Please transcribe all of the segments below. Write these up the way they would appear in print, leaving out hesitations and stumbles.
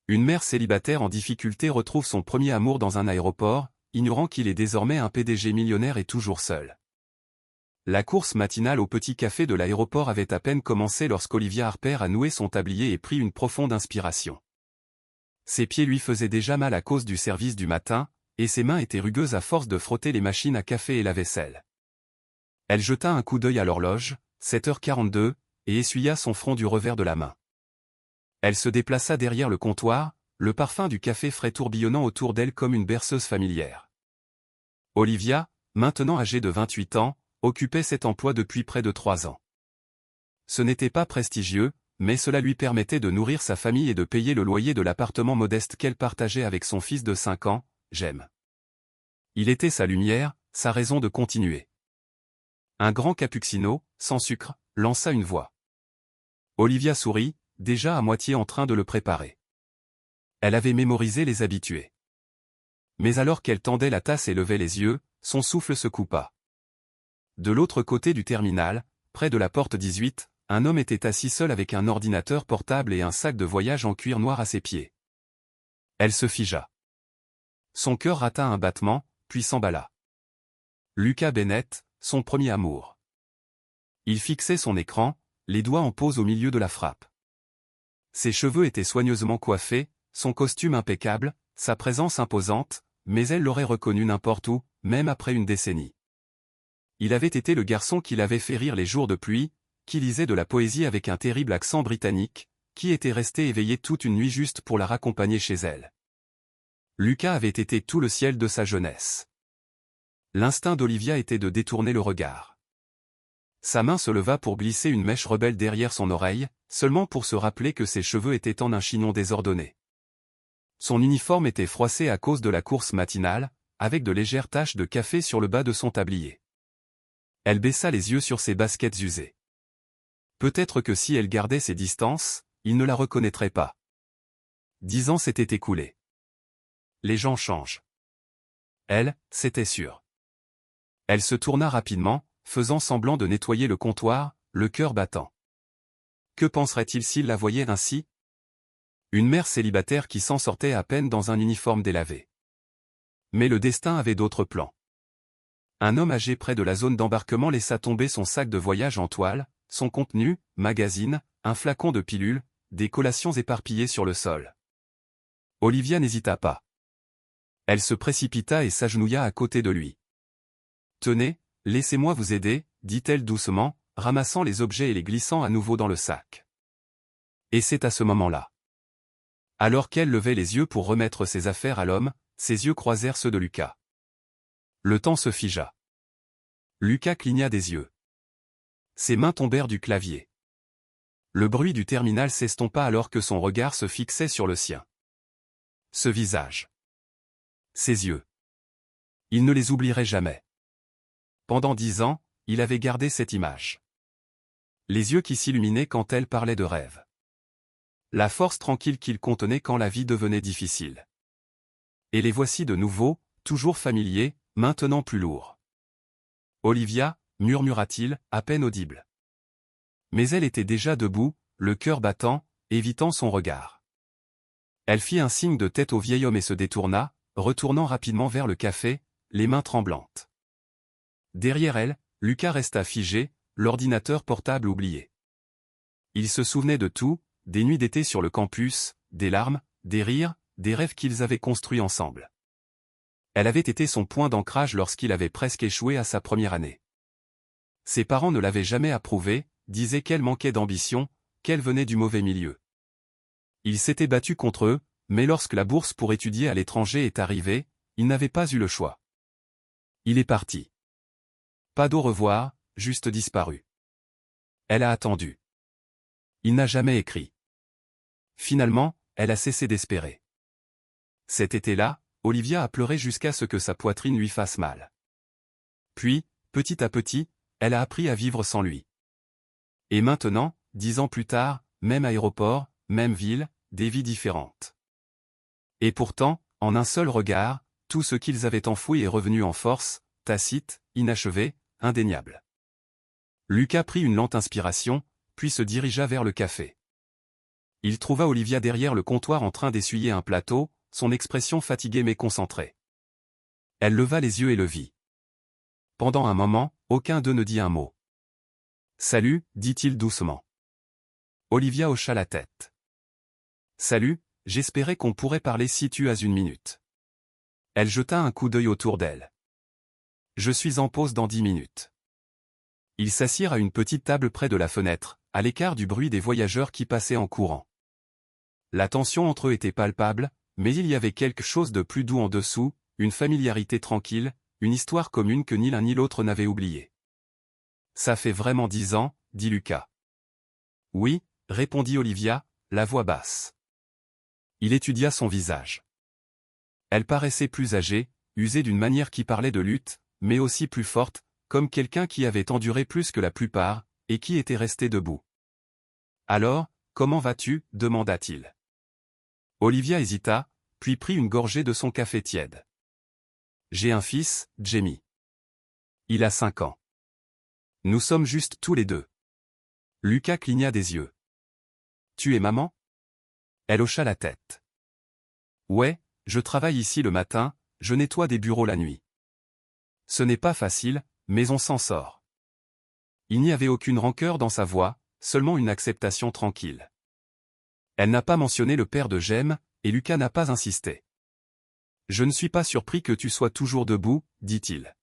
Une mère célibataire en difficulté retrouve son premier amour dans un aéroport, ignorant qu'il est désormais un PDG millionnaire et toujours seul. La course matinale au petit café de l'aéroport avait à peine commencé lorsqu'Olivia Harper a noué son tablier et pris une profonde inspiration. Ses pieds lui faisaient déjà mal à cause du service du matin, et ses mains étaient rugueuses à force de frotter les machines à café et la vaisselle. Elle jeta un coup d'œil à l'horloge, 7h42, et essuya son front du revers de la main. Elle se déplaça derrière le comptoir, le parfum du café frais tourbillonnant autour d'elle comme une berceuse familière. Olivia, maintenant âgée de 28 ans, occupait cet emploi depuis près de 3 ans. Ce n'était pas prestigieux, mais cela lui permettait de nourrir sa famille et de payer le loyer de l'appartement modeste qu'elle partageait avec son fils de 5 ans, Jem. Il était sa lumière, sa raison de continuer. Un grand cappuccino, sans sucre, lança une voix. Olivia sourit, déjà à moitié en train de le préparer. Elle avait mémorisé les habitués. Mais alors qu'elle tendait la tasse et levait les yeux, son souffle se coupa. De l'autre côté du terminal, près de la porte 18, un homme était assis seul avec un ordinateur portable et un sac de voyage en cuir noir à ses pieds. Elle se figea. Son cœur rata un battement, puis s'emballa. Lucas Bennett, son premier amour. Il fixait son écran, les doigts en pose au milieu de la frappe. Ses cheveux étaient soigneusement coiffés, son costume impeccable, sa présence imposante, mais elle l'aurait reconnu n'importe où, même après une décennie. Il avait été le garçon qui l'avait fait rire les jours de pluie, qui lisait de la poésie avec un terrible accent britannique, qui était resté éveillé toute une nuit juste pour la raccompagner chez elle. Lucas avait été tout le ciel de sa jeunesse. L'instinct d'Olivia était de détourner le regard. Sa main se leva pour glisser une mèche rebelle derrière son oreille, seulement pour se rappeler que ses cheveux étaient en un chignon désordonné. Son uniforme était froissé à cause de la course matinale, avec de légères taches de café sur le bas de son tablier. Elle baissa les yeux sur ses baskets usées. Peut-être que si elle gardait ses distances, il ne la reconnaîtrait pas. 10 ans s'étaient écoulés. Les gens changent. Elle, c'était sûr. Elle se tourna rapidement, faisant semblant de nettoyer le comptoir, le cœur battant. Que penserait-il s'il la voyait ainsi? Une mère célibataire qui s'en sortait à peine dans un uniforme délavé. Mais le destin avait d'autres plans. Un homme âgé près de la zone d'embarquement laissa tomber son sac de voyage en toile, son contenu, magazine, un flacon de pilules, des collations éparpillées sur le sol. Olivia n'hésita pas. Elle se précipita et s'agenouilla à côté de lui. « Tenez, laissez-moi vous aider, » dit-elle doucement, ramassant les objets et les glissant à nouveau dans le sac. Et c'est à ce moment-là. Alors qu'elle levait les yeux pour remettre ses affaires à l'homme, ses yeux croisèrent ceux de Lucas. Le temps se figea. Lucas cligna des yeux. Ses mains tombèrent du clavier. Le bruit du terminal s'estompa alors que son regard se fixait sur le sien. Ce visage. Ses yeux. Il ne les oublierait jamais. Pendant 10 ans, il avait gardé cette image. Les yeux qui s'illuminaient quand elle parlait de rêve. La force tranquille qu'il contenait quand la vie devenait difficile. Et les voici de nouveau, toujours familiers, maintenant plus lourds. Olivia, murmura-t-il, à peine audible. Mais elle était déjà debout, le cœur battant, évitant son regard. Elle fit un signe de tête au vieil homme et se détourna, retournant rapidement vers le café, les mains tremblantes. Derrière elle, Lucas resta figé, l'ordinateur portable oublié. Il se souvenait de tout, des nuits d'été sur le campus, des larmes, des rires, des rêves qu'ils avaient construits ensemble. Elle avait été son point d'ancrage lorsqu'il avait presque échoué à sa première année. Ses parents ne l'avaient jamais approuvée, disaient qu'elle manquait d'ambition, qu'elle venait du mauvais milieu. Il s'était battu contre eux, mais lorsque la bourse pour étudier à l'étranger est arrivée, il n'avait pas eu le choix. Il est parti. Pas d'au revoir, juste disparu. Elle a attendu. Il n'a jamais écrit. Finalement, elle a cessé d'espérer. Cet été-là, Olivia a pleuré jusqu'à ce que sa poitrine lui fasse mal. Puis, petit à petit, elle a appris à vivre sans lui. Et maintenant, 10 ans plus tard, même aéroport, même ville, des vies différentes. Et pourtant, en un seul regard, tout ce qu'ils avaient enfoui est revenu en force, tacite, inachevé, indéniable. Lucas prit une lente inspiration, puis se dirigea vers le café. Il trouva Olivia derrière le comptoir en train d'essuyer un plateau, son expression fatiguée mais concentrée. Elle leva les yeux et le vit. Pendant un moment, aucun d'eux ne dit un mot. « Salut » dit-il doucement. Olivia hocha la tête. « Salut, j'espérais qu'on pourrait parler si tu as une minute. » Elle jeta un coup d'œil autour d'elle. « Je suis en pause dans 10 minutes. » Ils s'assirent à une petite table près de la fenêtre, à l'écart du bruit des voyageurs qui passaient en courant. La tension entre eux était palpable, mais il y avait quelque chose de plus doux en dessous, une familiarité tranquille, une histoire commune que ni l'un ni l'autre n'avait oubliée. « Ça fait vraiment 10 ans, dit Lucas. « Oui, répondit Olivia, la voix basse. Il étudia son visage. Elle paraissait plus âgée, usée d'une manière qui parlait de lutte, mais aussi plus forte, comme quelqu'un qui avait enduré plus que la plupart, et qui était resté debout. « Alors, comment vas-tu » demanda-t-il. Olivia hésita, puis prit une gorgée de son café tiède. « J'ai un fils, Jamie. Il a 5 ans. Nous sommes juste tous les deux. » Lucas cligna des yeux. « Tu es maman ?» Elle hocha la tête. « Ouais, je travaille ici le matin, je nettoie des bureaux la nuit. Ce n'est pas facile, mais on s'en sort. » Il n'y avait aucune rancœur dans sa voix, seulement une acceptation tranquille. Elle n'a pas mentionné le père de Jem, et Lucas n'a pas insisté. « Je ne suis pas surpris que tu sois toujours debout, dit-il.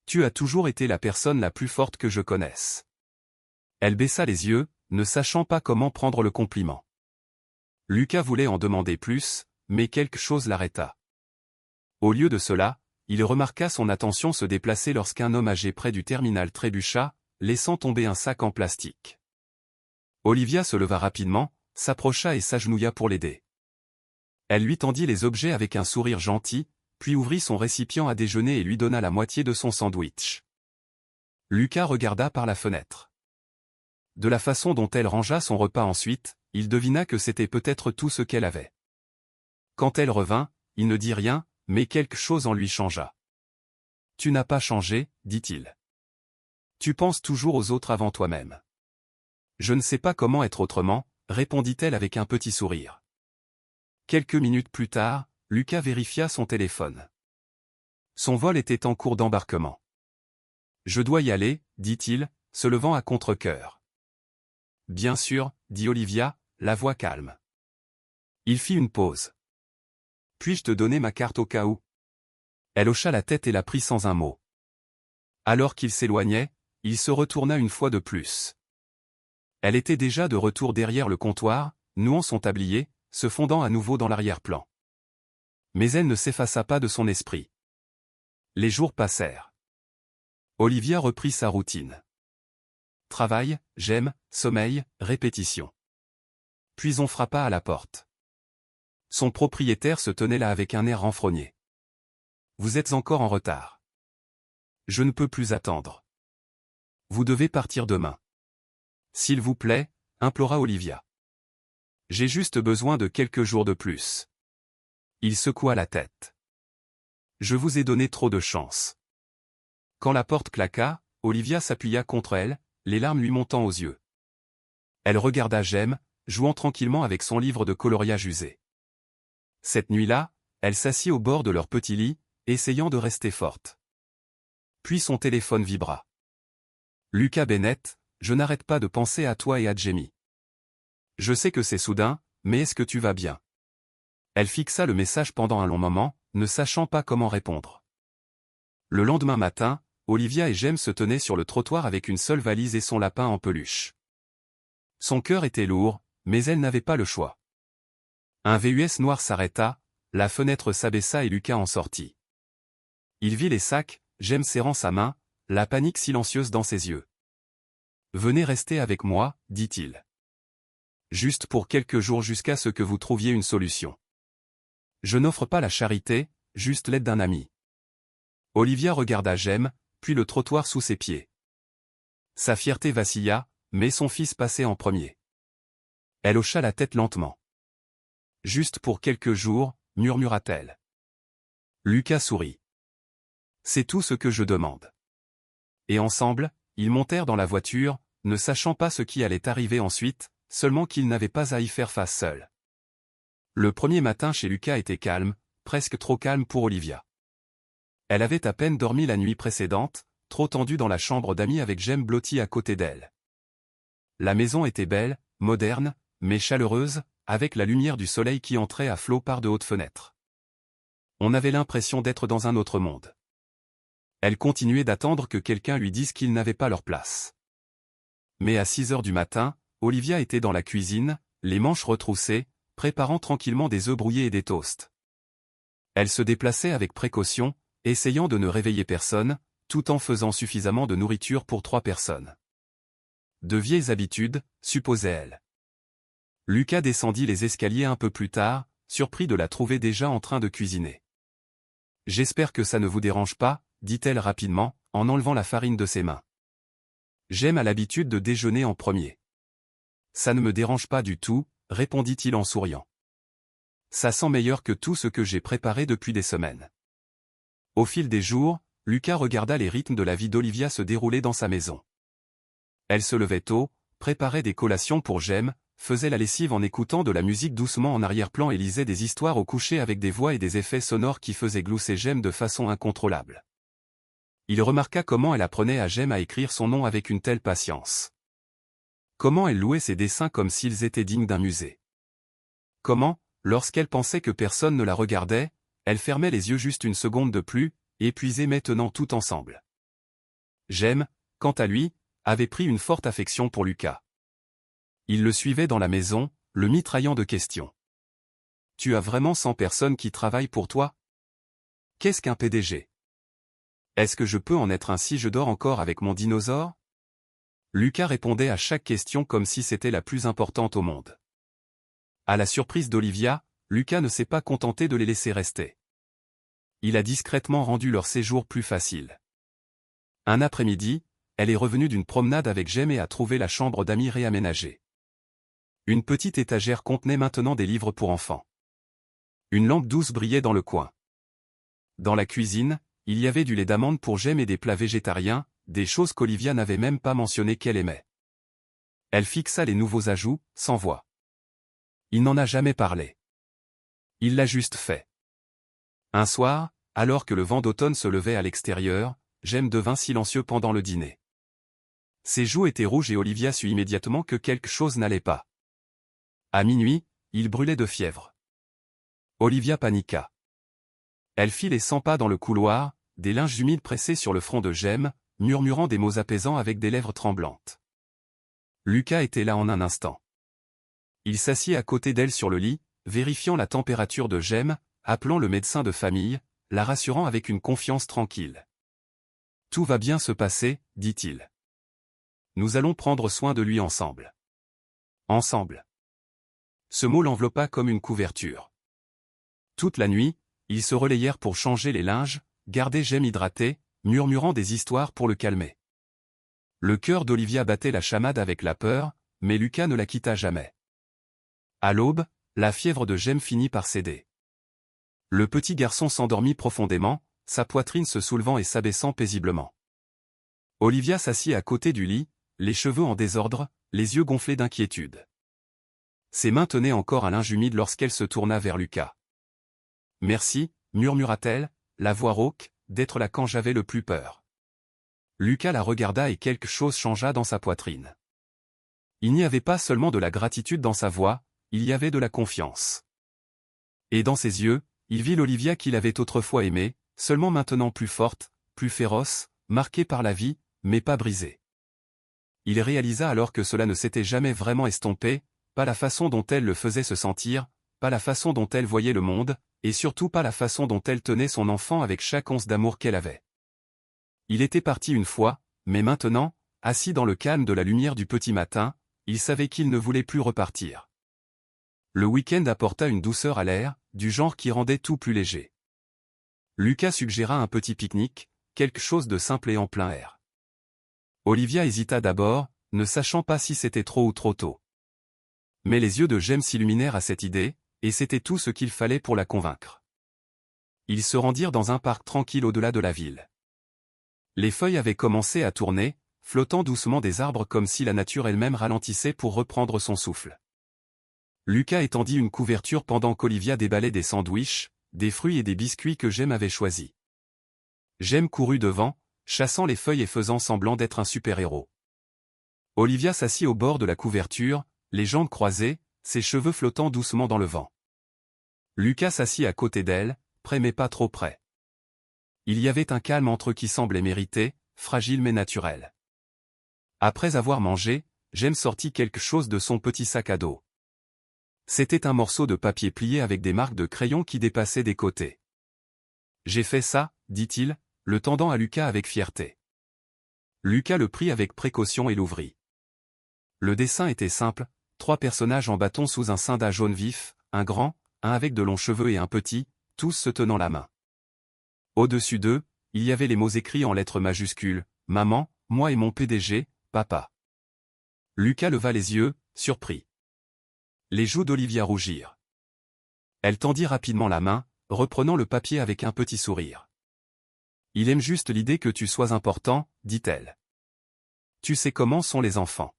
Tu as toujours été la personne la plus forte que je connaisse. » Elle baissa les yeux, ne sachant pas comment prendre le compliment. Lucas voulait en demander plus, mais quelque chose l'arrêta. Au lieu de cela, il remarqua son attention se déplacer lorsqu'un homme âgé près du terminal trébucha, laissant tomber un sac en plastique. Olivia se leva rapidement, s'approcha et s'agenouilla pour l'aider. Elle lui tendit les objets avec un sourire gentil, puis ouvrit son récipient à déjeuner et lui donna la moitié de son sandwich. Lucas regarda par la fenêtre. De la façon dont elle rangea son repas ensuite, il devina que c'était peut-être tout ce qu'elle avait. Quand elle revint, il ne dit rien, mais quelque chose en lui changea. « Tu n'as pas changé, dit-il. Tu penses toujours aux autres avant toi-même. »« Je ne sais pas comment être autrement, » répondit-elle avec un petit sourire. Quelques minutes plus tard, Lucas vérifia son téléphone. Son vol était en cours d'embarquement. « Je dois y aller, dit-il, se levant à contre-cœur. « Bien sûr, dit Olivia, la voix calme. Il fit une pause. « Puis-je te donner ma carte au cas où ?» Elle hocha la tête et la prit sans un mot. Alors qu'il s'éloignait, il se retourna une fois de plus. Elle était déjà de retour derrière le comptoir, nouant son tablier, se fondant à nouveau dans l'arrière-plan. Mais elle ne s'effaça pas de son esprit. Les jours passèrent. Olivia reprit sa routine. Travail, j'aime, sommeil, répétition. Puis on frappa à la porte. Son propriétaire se tenait là avec un air renfrogné. « Vous êtes encore en retard. »« Je ne peux plus attendre. »« Vous devez partir demain. »« S'il vous plaît, » implora Olivia. « J'ai juste besoin de quelques jours de plus. » Il secoua la tête. « Je vous ai donné trop de chance. » Quand la porte claqua, Olivia s'appuya contre elle, les larmes lui montant aux yeux. Elle regarda Jem, jouant tranquillement avec son livre de coloriage usé. Cette nuit-là, elle s'assit au bord de leur petit lit, essayant de rester forte. Puis son téléphone vibra. « Lucas Bennett, je n'arrête pas de penser à toi et à Jamie. Je sais que c'est soudain, mais est-ce que tu vas bien ?» Elle fixa le message pendant un long moment, ne sachant pas comment répondre. Le lendemain matin, Olivia et Jem se tenaient sur le trottoir avec une seule valise et son lapin en peluche. Son cœur était lourd, mais elle n'avait pas le choix. Un VUS noir s'arrêta, la fenêtre s'abaissa et Lucas en sortit. Il vit les sacs, Jem serrant sa main, la panique silencieuse dans ses yeux. « Venez rester avec moi, dit-il. Juste pour quelques jours jusqu'à ce que vous trouviez une solution. Je n'offre pas la charité, juste l'aide d'un ami. » Olivia regarda Jem, puis le trottoir sous ses pieds. Sa fierté vacilla, mais son fils passait en premier. Elle hocha la tête lentement. « Juste pour quelques jours, » murmura-t-elle. Lucas sourit. « C'est tout ce que je demande. » Et ensemble, ils montèrent dans la voiture, ne sachant pas ce qui allait arriver ensuite, seulement qu'il n'avait pas à y faire face seul. Le premier matin chez Lucas était calme, presque trop calme pour Olivia. Elle avait à peine dormi la nuit précédente, trop tendue dans la chambre d'amis avec Jem blottie à côté d'elle. La maison était belle, moderne, mais chaleureuse, avec la lumière du soleil qui entrait à flot par de hautes fenêtres. On avait l'impression d'être dans un autre monde. Elle continuait d'attendre que quelqu'un lui dise qu'ils n'avaient pas leur place. Mais à 6 heures du matin, Olivia était dans la cuisine, les manches retroussées, préparant tranquillement des œufs brouillés et des toasts. Elle se déplaçait avec précaution, essayant de ne réveiller personne, tout en faisant suffisamment de nourriture pour 3 personnes. De vieilles habitudes, supposait-elle. Lucas descendit les escaliers un peu plus tard, surpris de la trouver déjà en train de cuisiner. « J'espère que ça ne vous dérange pas », dit-elle rapidement, en enlevant la farine de ses mains. « J'aime à l'habitude de déjeuner en premier. »« Ça ne me dérange pas du tout », répondit-il en souriant. « Ça sent meilleur que tout ce que j'ai préparé depuis des semaines. » Au fil des jours, Lucas regarda les rythmes de la vie d'Olivia se dérouler dans sa maison. Elle se levait tôt, préparait des collations pour Jem, faisait la lessive en écoutant de la musique doucement en arrière-plan et lisait des histoires au coucher avec des voix et des effets sonores qui faisaient glousser Jem de façon incontrôlable. Il remarqua comment elle apprenait à Jem à écrire son nom avec une telle patience. Comment elle louait ses dessins comme s'ils étaient dignes d'un musée. Comment, lorsqu'elle pensait que personne ne la regardait, elle fermait les yeux juste une seconde de plus, et puis aimait tenant tout ensemble. Jem, quant à lui, avait pris une forte affection pour Lucas. Il le suivait dans la maison, le mitraillant de questions. « Tu as vraiment 100 personnes qui travaillent pour toi ? Qu'est-ce qu'un PDG ? Est-ce que je peux en être un si je dors encore avec mon dinosaure ?» Lucas répondait à chaque question comme si c'était la plus importante au monde. À la surprise d'Olivia, Lucas ne s'est pas contenté de les laisser rester. Il a discrètement rendu leur séjour plus facile. Un après-midi, elle est revenue d'une promenade avec Jem et a trouvé la chambre d'amis réaménagée. Une petite étagère contenait maintenant des livres pour enfants. Une lampe douce brillait dans le coin. Dans la cuisine, il y avait du lait d'amande pour Jem et des plats végétariens, des choses qu'Olivia n'avait même pas mentionné qu'elle aimait. Elle fixa les nouveaux ajouts, sans voix. Il n'en a jamais parlé. Il l'a juste fait. Un soir, alors que le vent d'automne se levait à l'extérieur, Jem devint silencieux pendant le dîner. Ses joues étaient rouges et Olivia sut immédiatement que quelque chose n'allait pas. À minuit, il brûlait de fièvre. Olivia paniqua. Elle fit les 100 pas dans le couloir, des linges humides pressés sur le front de Jem, murmurant des mots apaisants avec des lèvres tremblantes. Lucas était là en un instant. Il s'assit à côté d'elle sur le lit, vérifiant la température de Jem, appelant le médecin de famille, la rassurant avec une confiance tranquille. « Tout va bien se passer, dit-il. Nous allons prendre soin de lui ensemble. » Ensemble. Ce mot l'enveloppa comme une couverture. Toute la nuit, ils se relayèrent pour changer les linges, garder Jem hydraté, murmurant des histoires pour le calmer. Le cœur d'Olivia battait la chamade avec la peur, mais Lucas ne la quitta jamais. À l'aube, la fièvre de Jem finit par céder. Le petit garçon s'endormit profondément, sa poitrine se soulevant et s'abaissant paisiblement. Olivia s'assit à côté du lit, les cheveux en désordre, les yeux gonflés d'inquiétude. Ses mains tenaient encore un linge humide lorsqu'elle se tourna vers Lucas. « Merci, murmura-t-elle, la voix rauque, d'être là quand j'avais le plus peur. » Lucas la regarda et quelque chose changea dans sa poitrine. Il n'y avait pas seulement de la gratitude dans sa voix, il y avait de la confiance. Et dans ses yeux, il vit l'Olivia qu'il avait autrefois aimée, seulement maintenant plus forte, plus féroce, marquée par la vie, mais pas brisée. Il réalisa alors que cela ne s'était jamais vraiment estompé, pas la façon dont elle le faisait se sentir, pas la façon dont elle voyait le monde, et surtout pas la façon dont elle tenait son enfant avec chaque once d'amour qu'elle avait. Il était parti une fois, mais maintenant, assis dans le calme de la lumière du petit matin, il savait qu'il ne voulait plus repartir. Le week-end apporta une douceur à l'air, du genre qui rendait tout plus léger. Lucas suggéra un petit pique-nique, quelque chose de simple et en plein air. Olivia hésita d'abord, ne sachant pas si c'était trop ou trop tôt. Mais les yeux de Jem s'illuminèrent à cette idée, et c'était tout ce qu'il fallait pour la convaincre. Ils se rendirent dans un parc tranquille au-delà de la ville. Les feuilles avaient commencé à tourner, flottant doucement des arbres comme si la nature elle-même ralentissait pour reprendre son souffle. Lucas étendit une couverture pendant qu'Olivia déballait des sandwichs, des fruits et des biscuits que Jem avait choisis. Jem courut devant, chassant les feuilles et faisant semblant d'être un super-héros. Olivia s'assit au bord de la couverture, les jambes croisées, ses cheveux flottant doucement dans le vent. Lucas s'assit à côté d'elle, près mais pas trop près. Il y avait un calme entre eux qui semblait mérité, fragile mais naturel. Après avoir mangé, Jem sortit quelque chose de son petit sac à dos. C'était un morceau de papier plié avec des marques de crayon qui dépassaient des côtés. « J'ai fait ça », dit-il, le tendant à Lucas avec fierté. Lucas le prit avec précaution et l'ouvrit. Le dessin était simple, 3 personnages en bâton sous un cinda jaune vif, un grand, un avec de longs cheveux et un petit, tous se tenant la main. Au-dessus d'eux, il y avait les mots écrits en lettres majuscules, « Maman, moi et mon PDG, papa ». Lucas leva les yeux, surpris. Les joues d'Olivia rougirent. Elle tendit rapidement la main, reprenant le papier avec un petit sourire. « Il aime juste l'idée que tu sois important, » dit-elle. « Tu sais comment sont les enfants. »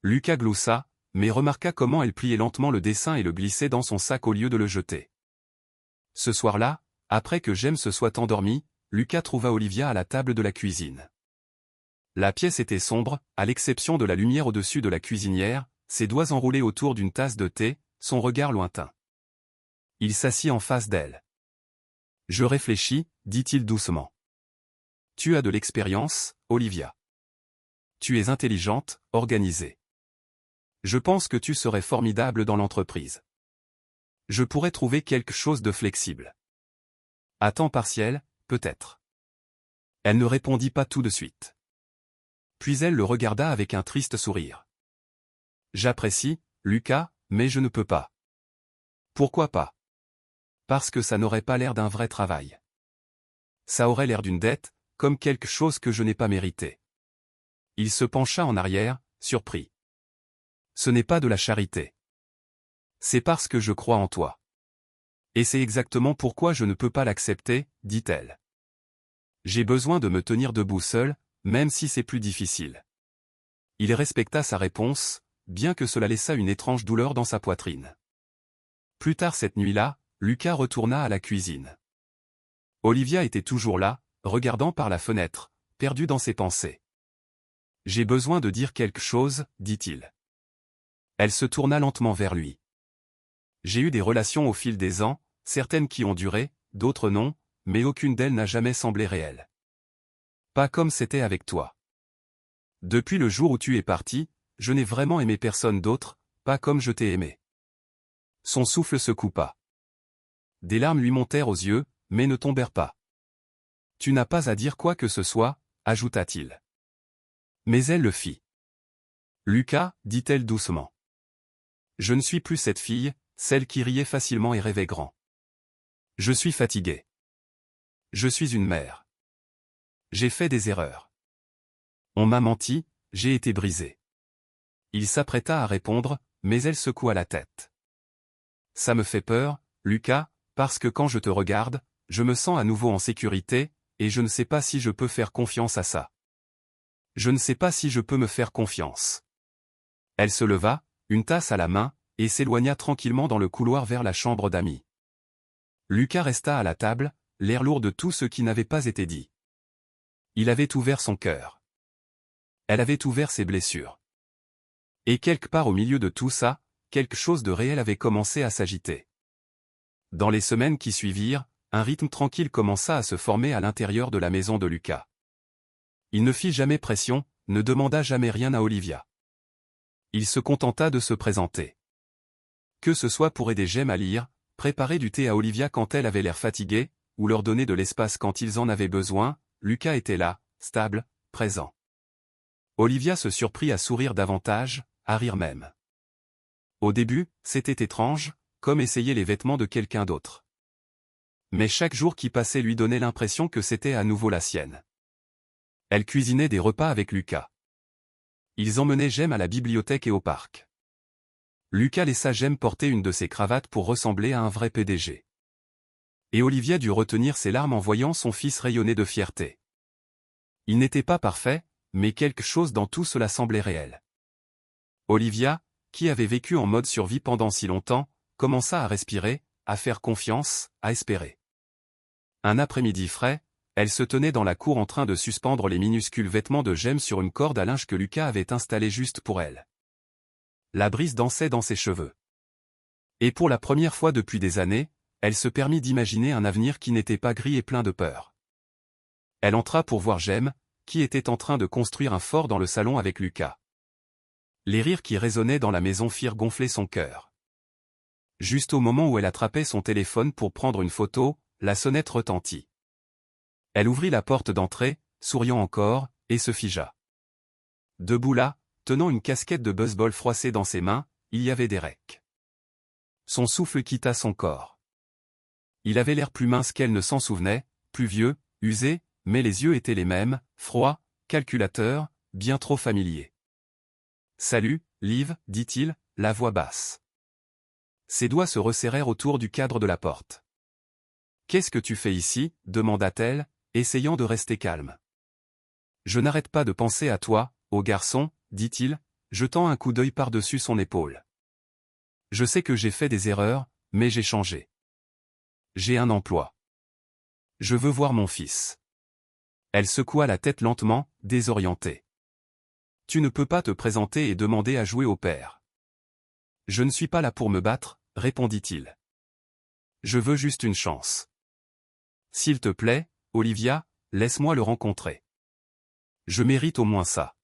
Lucas gloussa, mais remarqua comment elle pliait lentement le dessin et le glissait dans son sac au lieu de le jeter. Ce soir-là, après que Jem se soit endormi, Lucas trouva Olivia à la table de la cuisine. La pièce était sombre, à l'exception de la lumière au-dessus de la cuisinière, ses doigts enroulés autour d'une tasse de thé, son regard lointain. Il s'assit en face d'elle. « Je réfléchis, » dit-il doucement. « Tu as de l'expérience, Olivia. Tu es intelligente, organisée. Je pense que tu serais formidable dans l'entreprise. Je pourrais trouver quelque chose de flexible. À temps partiel, peut-être. » Elle ne répondit pas tout de suite. Puis elle le regarda avec un triste sourire. « J'apprécie, Lucas, mais je ne peux pas. » « Pourquoi pas ? » ?»« Parce que ça n'aurait pas l'air d'un vrai travail. Ça aurait l'air d'une dette, comme quelque chose que je n'ai pas mérité. » Il se pencha en arrière, surpris. « Ce n'est pas de la charité. C'est parce que je crois en toi. Et c'est exactement pourquoi je ne peux pas l'accepter, » dit-elle. « J'ai besoin de me tenir debout seul, même si c'est plus difficile. » Il respecta sa réponse, bien que cela laissa une étrange douleur dans sa poitrine. Plus tard cette nuit-là, Lucas retourna à la cuisine. Olivia était toujours là, regardant par la fenêtre, perdue dans ses pensées. « J'ai besoin de dire quelque chose, » dit-il. Elle se tourna lentement vers lui. « J'ai eu des relations au fil des ans, certaines qui ont duré, d'autres non, mais aucune d'elles n'a jamais semblé réelle. Pas comme c'était avec toi. Depuis le jour où tu es parti, je n'ai vraiment aimé personne d'autre, pas comme je t'ai aimé. » Son souffle se coupa. Des larmes lui montèrent aux yeux, mais ne tombèrent pas. « Tu n'as pas à dire quoi que ce soit, » ajouta-t-il. Mais elle le fit. « Lucas, » dit-elle doucement. « Je ne suis plus cette fille, celle qui riait facilement et rêvait grand. Je suis fatiguée. Je suis une mère. J'ai fait des erreurs. On m'a menti, j'ai été brisée. » Il s'apprêta à répondre, mais elle secoua la tête. « Ça me fait peur, Lucas, parce que quand je te regarde, je me sens à nouveau en sécurité, et je ne sais pas si je peux faire confiance à ça. Je ne sais pas si je peux me faire confiance. » Elle se leva, une tasse à la main, et s'éloigna tranquillement dans le couloir vers la chambre d'amis. Lucas resta à la table, l'air lourd de tout ce qui n'avait pas été dit. Il avait ouvert son cœur. Elle avait ouvert ses blessures. Et quelque part au milieu de tout ça, quelque chose de réel avait commencé à s'agiter. Dans les semaines qui suivirent, un rythme tranquille commença à se former à l'intérieur de la maison de Lucas. Il ne fit jamais pression, ne demanda jamais rien à Olivia. Il se contenta de se présenter. Que ce soit pour aider Jem à lire, préparer du thé à Olivia quand elle avait l'air fatiguée, ou leur donner de l'espace quand ils en avaient besoin, Lucas était là, stable, présent. Olivia se surprit à sourire davantage, à rire même. Au début, c'était étrange, comme essayer les vêtements de quelqu'un d'autre. Mais chaque jour qui passait lui donnait l'impression que c'était à nouveau la sienne. Elle cuisinait des repas avec Lucas. Ils emmenaient Jem à la bibliothèque et au parc. Lucas laissa Jem porter une de ses cravates pour ressembler à un vrai PDG. Et Olivia dut retenir ses larmes en voyant son fils rayonner de fierté. Il n'était pas parfait, mais quelque chose dans tout cela semblait réel. Olivia, qui avait vécu en mode survie pendant si longtemps, commença à respirer, à faire confiance, à espérer. Un après-midi frais, elle se tenait dans la cour en train de suspendre les minuscules vêtements de Jem sur une corde à linge que Lucas avait installée juste pour elle. La brise dansait dans ses cheveux. Et pour la première fois depuis des années, elle se permit d'imaginer un avenir qui n'était pas gris et plein de peur. Elle entra pour voir Jem, qui était en train de construire un fort dans le salon avec Lucas. Les rires qui résonnaient dans la maison firent gonfler son cœur. Juste au moment où elle attrapait son téléphone pour prendre une photo, la sonnette retentit. Elle ouvrit la porte d'entrée, souriant encore, et se figea. Debout là, tenant une casquette de baseball froissée dans ses mains, il y avait Derek. Son souffle quitta son corps. Il avait l'air plus mince qu'elle ne s'en souvenait, plus vieux, usé, mais les yeux étaient les mêmes, froids, calculateurs, bien trop familiers. « Salut, Liv, dit-il, la voix basse. Ses doigts se resserrèrent autour du cadre de la porte. « Qu'est-ce que tu fais ici » demanda-t-elle, essayant de rester calme. « Je n'arrête pas de penser à toi, ô garçon, dit-il, jetant un coup d'œil par-dessus son épaule. Je sais que j'ai fait des erreurs, mais j'ai changé. J'ai un emploi. Je veux voir mon fils. Elle secoua la tête lentement, désorientée. Tu ne peux pas te présenter et demander à jouer au père. Je ne suis pas là pour me battre, répondit-il. Je veux juste une chance. S'il te plaît, Olivia, laisse-moi le rencontrer. Je mérite au moins ça.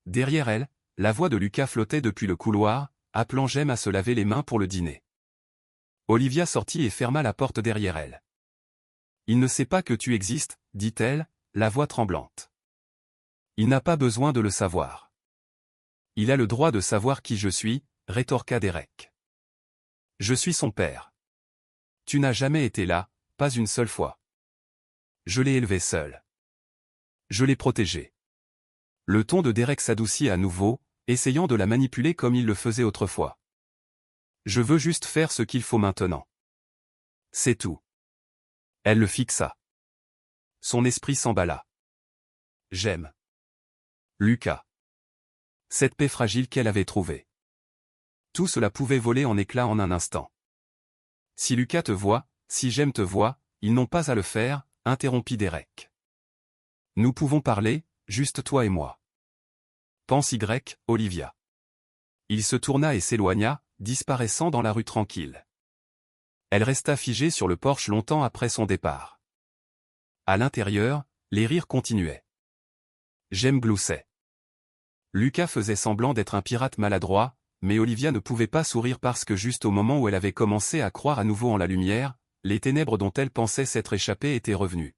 Derrière elle, la voix de Lucas flottait depuis le couloir, appelant Jem à se laver les mains pour le dîner. Olivia sortit et ferma la porte derrière elle. Il ne sait pas que tu existes, dit-elle, la voix tremblante. Il n'a pas besoin de le savoir. Il a le droit de savoir qui je suis, rétorqua Derek. Je suis son père. Tu n'as jamais été là, pas une seule fois. Je l'ai élevé seul. Je l'ai protégé. Le ton de Derek s'adoucit à nouveau, essayant de la manipuler comme il le faisait autrefois. Je veux juste faire ce qu'il faut maintenant. C'est tout. Elle le fixa. Son esprit s'emballa. J'aime. Lucas. Cette paix fragile qu'elle avait trouvée. Tout cela pouvait voler en éclats en un instant. Si Lucas te voit, si Jem te voit, ils n'ont pas à le faire, interrompit Derek. Nous pouvons parler, juste toi et moi. Pense Y, Olivia. Il se tourna et s'éloigna, disparaissant dans la rue tranquille. Elle resta figée sur le porche longtemps après son départ. À l'intérieur, les rires continuaient. Jem gloussait. Lucas faisait semblant d'être un pirate maladroit, mais Olivia ne pouvait pas sourire parce que juste au moment où elle avait commencé à croire à nouveau en la lumière, les ténèbres dont elle pensait s'être échappées étaient revenues.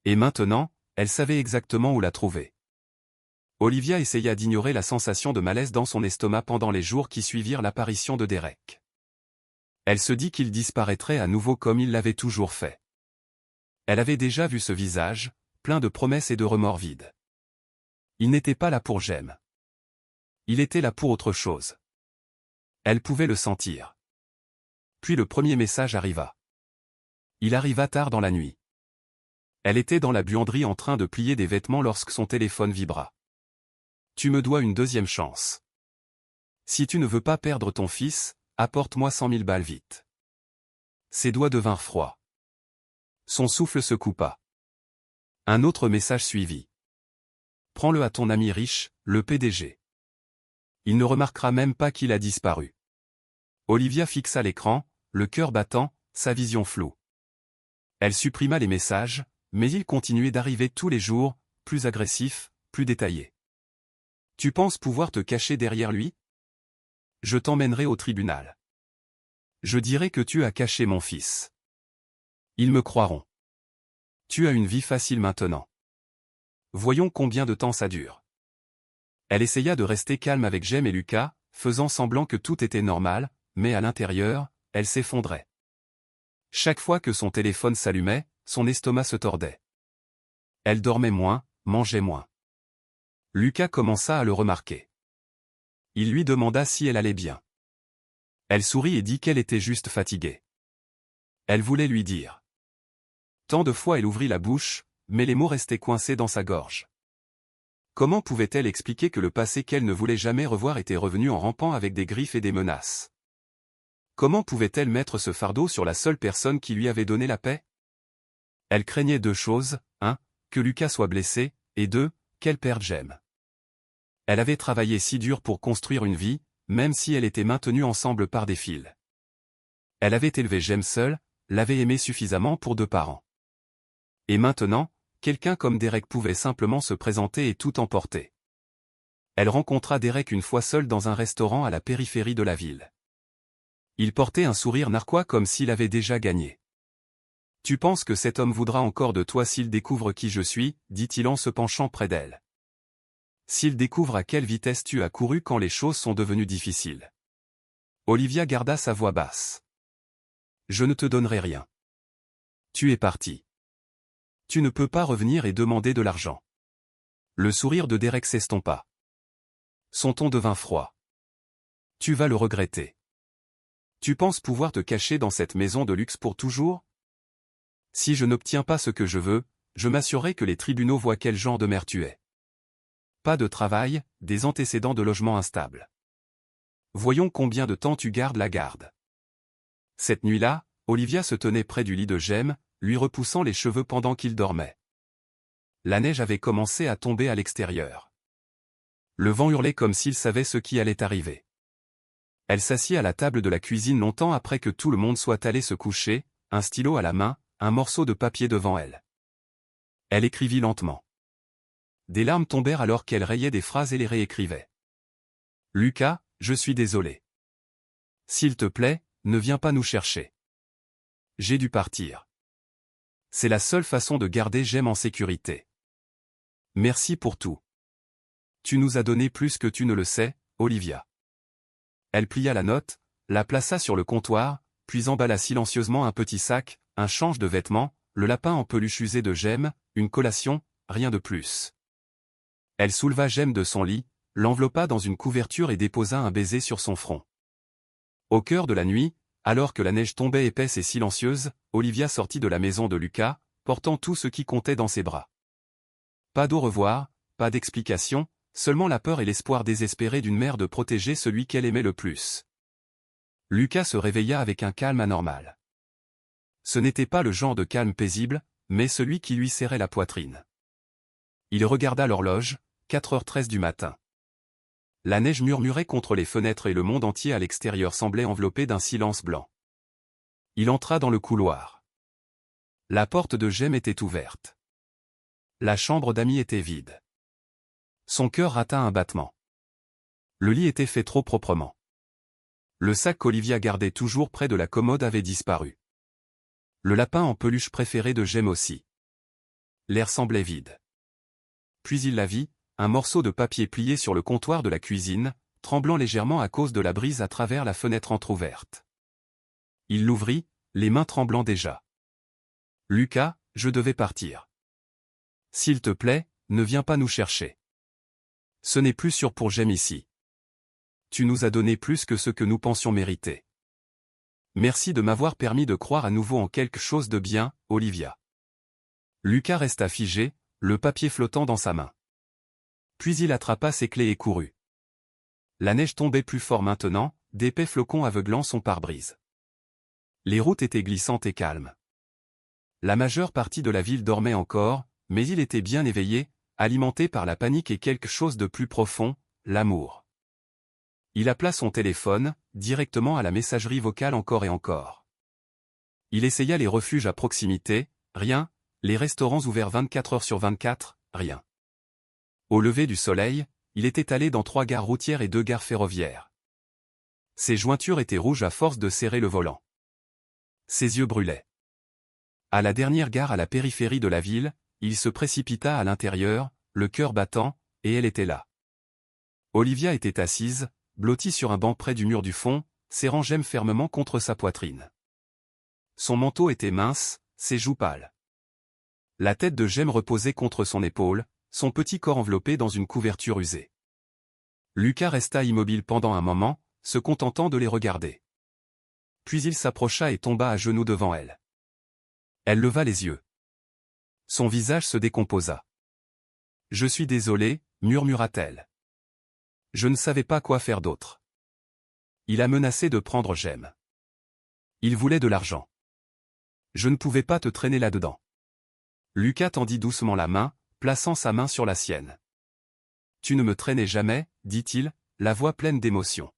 Et maintenant, elle savait exactement où la trouver. Olivia essaya d'ignorer la sensation de malaise dans son estomac pendant les jours qui suivirent l'apparition de Derek. Elle se dit qu'il disparaîtrait à nouveau comme il l'avait toujours fait. Elle avait déjà vu ce visage, plein de promesses et de remords vides. Il n'était pas là pour Jem. Il était là pour autre chose. Elle pouvait le sentir. Puis le premier message arriva. Il arriva tard dans la nuit. Elle était dans la buanderie en train de plier des vêtements lorsque son téléphone vibra. Tu me dois une deuxième chance. Si tu ne veux pas perdre ton fils, apporte-moi 100 000 balles vite. Ses doigts devinrent froids. Son souffle se coupa. Un autre message suivit. Prends-le à ton ami riche, le PDG. Il ne remarquera même pas qu'il a disparu. Olivia fixa l'écran, le cœur battant, sa vision floue. Elle supprima les messages, mais ils continuaient d'arriver tous les jours, plus agressifs, plus détaillés. Tu penses pouvoir te cacher derrière lui? Je t'emmènerai au tribunal. Je dirai que tu as caché mon fils. Ils me croiront. Tu as une vie facile maintenant. Voyons combien de temps ça dure. Elle essaya de rester calme avec Jem et Lucas, faisant semblant que tout était normal, mais à l'intérieur, elle s'effondrait. Chaque fois que son téléphone s'allumait, son estomac se tordait. Elle dormait moins, mangeait moins. Lucas commença à le remarquer. Il lui demanda si elle allait bien. Elle sourit et dit qu'elle était juste fatiguée. Elle voulait lui dire. Tant de fois elle ouvrit la bouche, mais les mots restaient coincés dans sa gorge. Comment pouvait-elle expliquer que le passé qu'elle ne voulait jamais revoir était revenu en rampant avec des griffes et des menaces? Comment pouvait-elle mettre ce fardeau sur la seule personne qui lui avait donné la paix? Elle craignait deux choses, 1. Que Lucas soit blessé, et 2. Qu'elle perde Jem. Elle avait travaillé si dur pour construire une vie, même si elle était maintenue ensemble par des fils. Elle avait élevé Jem seule, l'avait aimé suffisamment pour 2 parents. Et maintenant, quelqu'un comme Derek pouvait simplement se présenter et tout emporter. Elle rencontra Derek une fois seul dans un restaurant à la périphérie de la ville. Il portait un sourire narquois comme s'il avait déjà gagné. « Tu penses que cet homme voudra encore de toi s'il découvre qui je suis ?» dit-il en se penchant près d'elle. « S'il découvre à quelle vitesse tu as couru quand les choses sont devenues difficiles. » Olivia garda sa voix basse. « Je ne te donnerai rien. Tu es parti. Tu ne peux pas revenir et demander de l'argent. » Le sourire de Derek s'estompa. Son ton devint froid. « Tu vas le regretter. Tu penses pouvoir te cacher dans cette maison de luxe pour toujours? Si je n'obtiens pas ce que je veux, je m'assurerai que les tribunaux voient quel genre de mère tu es. Pas de travail, des antécédents de logement instable. Voyons combien de temps tu gardes la garde. » Cette nuit-là, Olivia se tenait près du lit de Jem, lui repoussant les cheveux pendant qu'il dormait. La neige avait commencé à tomber à l'extérieur. Le vent hurlait comme s'il savait ce qui allait arriver. Elle s'assit à la table de la cuisine longtemps après que tout le monde soit allé se coucher, un stylo à la main, un morceau de papier devant elle. Elle écrivit lentement. Des larmes tombèrent alors qu'elle rayait des phrases et les réécrivait. « Lucas, je suis désolé. S'il te plaît, ne viens pas nous chercher. J'ai dû partir. C'est la seule façon de garder Jem en sécurité. Merci pour tout. Tu nous as donné plus que tu ne le sais, Olivia. » Elle plia la note, la plaça sur le comptoir, puis emballa silencieusement un petit sac, un change de vêtements, le lapin en peluche usé de Jem, une collation, rien de plus. Elle souleva Jem de son lit, l'enveloppa dans une couverture et déposa un baiser sur son front. Au cœur de la nuit, alors que la neige tombait épaisse et silencieuse, Olivia sortit de la maison de Lucas, portant tout ce qui comptait dans ses bras. Pas d'au revoir, pas d'explication, seulement la peur et l'espoir désespéré d'une mère de protéger celui qu'elle aimait le plus. Lucas se réveilla avec un calme anormal. Ce n'était pas le genre de calme paisible, mais celui qui lui serrait la poitrine. Il regarda l'horloge, 4h13 du matin. La neige murmurait contre les fenêtres et le monde entier à l'extérieur semblait enveloppé d'un silence blanc. Il entra dans le couloir. La porte de Jem était ouverte. La chambre d'amis était vide. Son cœur rata un battement. Le lit était fait trop proprement. Le sac qu'Olivia gardait toujours près de la commode avait disparu. Le lapin en peluche préféré de Jem aussi. L'air semblait vide. Puis il la vit, un morceau de papier plié sur le comptoir de la cuisine, tremblant légèrement à cause de la brise à travers la fenêtre entr'ouverte. Il l'ouvrit, les mains tremblant déjà. « Lucas, je devais partir. S'il te plaît, ne viens pas nous chercher. Ce n'est plus sûr pour Jem ici. Tu nous as donné plus que ce que nous pensions mériter. Merci de m'avoir permis de croire à nouveau en quelque chose de bien, Olivia. » Lucas resta figé, le papier flottant dans sa main. Puis il attrapa ses clés et courut. La neige tombait plus fort maintenant, d'épais flocons aveuglant son pare-brise. Les routes étaient glissantes et calmes. La majeure partie de la ville dormait encore, mais il était bien éveillé, alimenté par la panique et quelque chose de plus profond, l'amour. Il appela son téléphone, directement à la messagerie vocale encore et encore. Il essaya les refuges à proximité, rien, les restaurants ouverts 24h/24, rien. Au lever du soleil, il était allé dans 3 gares routières et 2 gares ferroviaires. Ses jointures étaient rouges à force de serrer le volant. Ses yeux brûlaient. À la dernière gare à la périphérie de la ville, il se précipita à l'intérieur, le cœur battant, et elle était là. Olivia était assise, blottie sur un banc près du mur du fond, serrant Jem fermement contre sa poitrine. Son manteau était mince, ses joues pâles. La tête de Jem reposait contre son épaule, son petit corps enveloppé dans une couverture usée. Lucas resta immobile pendant un moment, se contentant de les regarder. Puis il s'approcha et tomba à genoux devant elle. Elle leva les yeux. Son visage se décomposa. Je suis désolé, murmura-t-elle. Je ne savais pas quoi faire d'autre. Il a menacé de prendre Jem. Il voulait de l'argent. Je ne pouvais pas te traîner là-dedans. Lucas tendit doucement la main, plaçant sa main sur la sienne. Tu ne me traînais jamais, dit-il, la voix pleine d'émotion.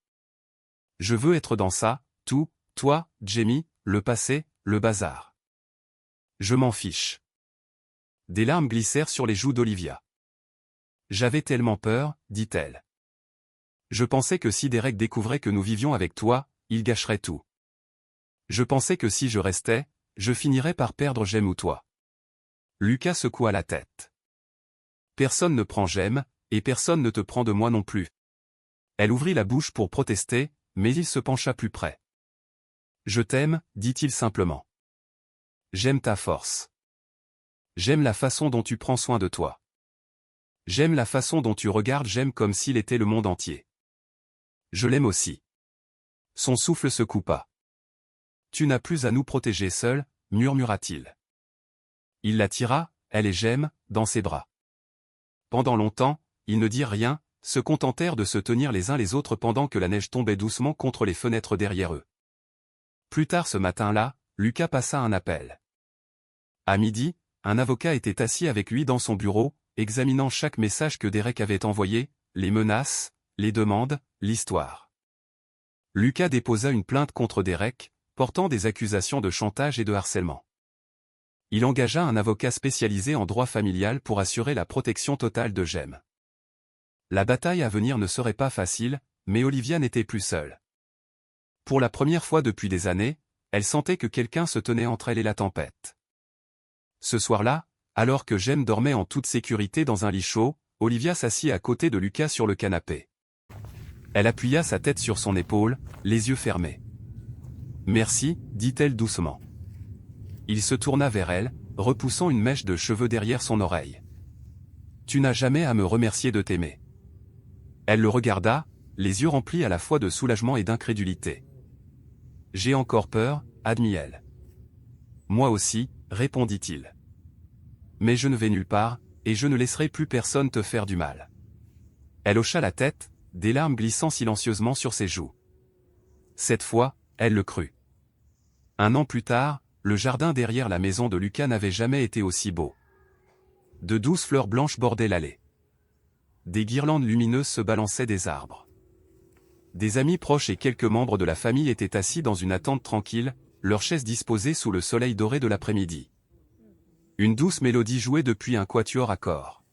Je veux être dans ça, tout, toi, Jamie, le passé, le bazar. Je m'en fiche. Des larmes glissèrent sur les joues d'Olivia. J'avais tellement peur, dit-elle. Je pensais que si Derek découvrait que nous vivions avec toi, il gâcherait tout. Je pensais que si je restais, je finirais par perdre Jem ou toi. Lucas secoua la tête. Personne ne prend Jem, et personne ne te prend de moi non plus. Elle ouvrit la bouche pour protester, mais il se pencha plus près. Je t'aime, dit-il simplement. J'aime ta force. J'aime la façon dont tu prends soin de toi. J'aime la façon dont tu regardes Jem comme s'il était le monde entier. Je l'aime aussi. Son souffle se coupa. Tu n'as plus à nous protéger seuls, murmura-t-il. Il la tira, elle et Jem, dans ses bras. Pendant longtemps, ils ne dirent rien, se contentèrent de se tenir les uns les autres pendant que la neige tombait doucement contre les fenêtres derrière eux. Plus tard ce matin-là, Lucas passa un appel. À midi, un avocat était assis avec lui dans son bureau, examinant chaque message que Derek avait envoyé, les menaces, les demandes, l'histoire. Lucas déposa une plainte contre Derek, portant des accusations de chantage et de harcèlement. Il engagea un avocat spécialisé en droit familial pour assurer la protection totale de Jem. La bataille à venir ne serait pas facile, mais Olivia n'était plus seule. Pour la première fois depuis des années, elle sentait que quelqu'un se tenait entre elle et la tempête. Ce soir-là, alors que Jem dormait en toute sécurité dans un lit chaud, Olivia s'assit à côté de Lucas sur le canapé. Elle appuya sa tête sur son épaule, les yeux fermés. « Merci, dit-elle doucement. » Il se tourna vers elle, repoussant une mèche de cheveux derrière son oreille. « Tu n'as jamais à me remercier de t'aimer. » Elle le regarda, les yeux remplis à la fois de soulagement et d'incrédulité. « J'ai encore peur, admit-elle. »« Moi aussi, répondit-il. Mais je ne vais nulle part, et je ne laisserai plus personne te faire du mal. » Elle hocha la tête, des larmes glissant silencieusement sur ses joues. Cette fois, elle le crut. Un an plus tard, le jardin derrière la maison de Lucas n'avait jamais été aussi beau. De douces fleurs blanches bordaient l'allée. Des guirlandes lumineuses se balançaient des arbres. Des amis proches et quelques membres de la famille étaient assis dans une attente tranquille, leurs chaises disposées sous le soleil doré de l'après-midi. Une douce mélodie jouait depuis un quatuor à cordes.